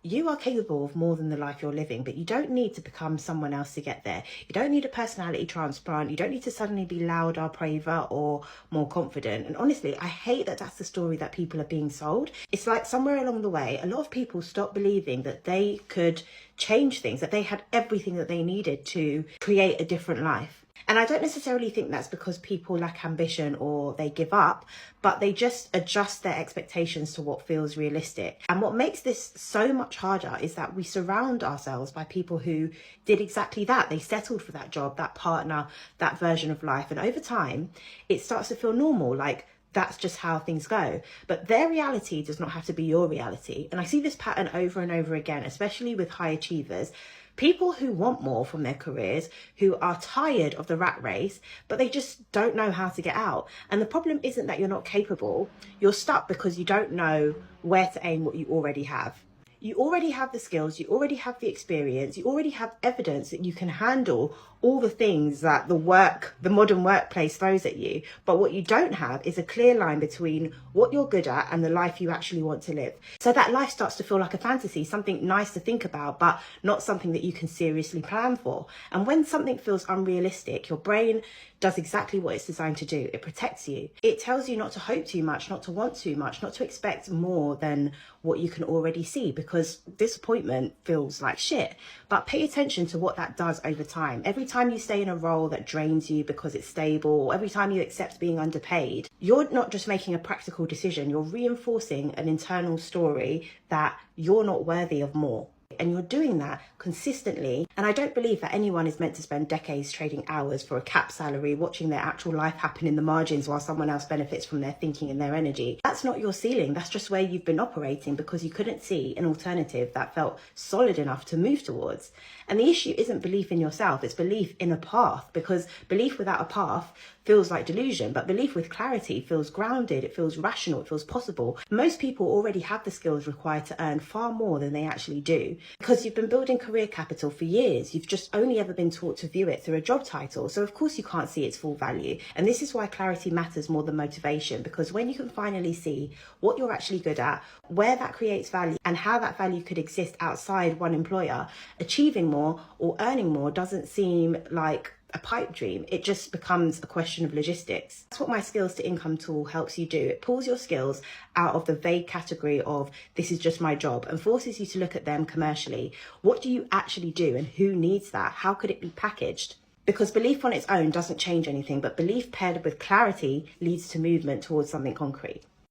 You are capable of more than the life you're living, but you don't need to become someone else to get there. You don't need a personality transplant. You don't need to suddenly be louder, braver, or more confident. And honestly, I hate that that's the story that people are being sold. It's like somewhere along the way, a lot of people stopped believing that they could change things, that they had everything that they needed to create a different life. And I don't necessarily think that's because people lack ambition or they give up, but they just adjust their expectations to what feels realistic. And what makes this so much harder is that we surround ourselves by people who did exactly that. They settled for that job, that partner, that version of life. And over time, it starts to feel normal, like that's just how things go. But their reality does not have to be your reality. And I see this pattern over and over again, especially with high achievers. People who want more from their careers, who are tired of the rat race, but they just don't know how to get out. And the problem isn't that you're not capable. You're stuck because you don't know where to aim what you already have. You already have the skills, you already have the experience, you already have evidence that you can handle all the things that the modern workplace throws at you. But what you don't have is a clear line between what you're good at and the life you actually want to live. So that life starts to feel like a fantasy, something nice to think about, but not something that you can seriously plan for. And when something feels unrealistic, your brain does exactly what it's designed to do. It protects you. It tells you not to hope too much, not to want too much, not to expect more than what you can already see, because disappointment feels like shit. But pay attention to what that does over time. Every time you stay in a role that drains you because it's stable, or every time you accept being underpaid, you're not just making a practical decision, you're reinforcing an internal story that you're not worthy of more. And you're doing that consistently. And I don't believe that anyone is meant to spend decades trading hours for a capped salary, watching their actual life happen in the margins while someone else benefits from their thinking and their energy. That's not your ceiling. That's just where you've been operating because you couldn't see an alternative that felt solid enough to move towards. And the issue isn't belief in yourself, it's belief in a path, because belief without a path feels like delusion, but belief with clarity feels grounded, it feels rational, it feels possible. Most people already have the skills required to earn far more than they actually do, because you've been building career capital for years. You've just only ever been taught to view it through a job title, so of course you can't see its full value. And this is why clarity matters more than motivation, because when you can finally see what you're actually good at, where that creates value, and how that value could exist outside one employer, achieving more or earning more doesn't seem like a pipe dream. It just becomes a question of logistics. That's what my skills to income tool helps you do. It pulls your skills out of the vague category of this is just my job and forces you to look at them commercially. What do you actually do and who needs that? How could it be packaged? Because belief on its own doesn't change anything, but belief paired with clarity leads to movement towards something concrete.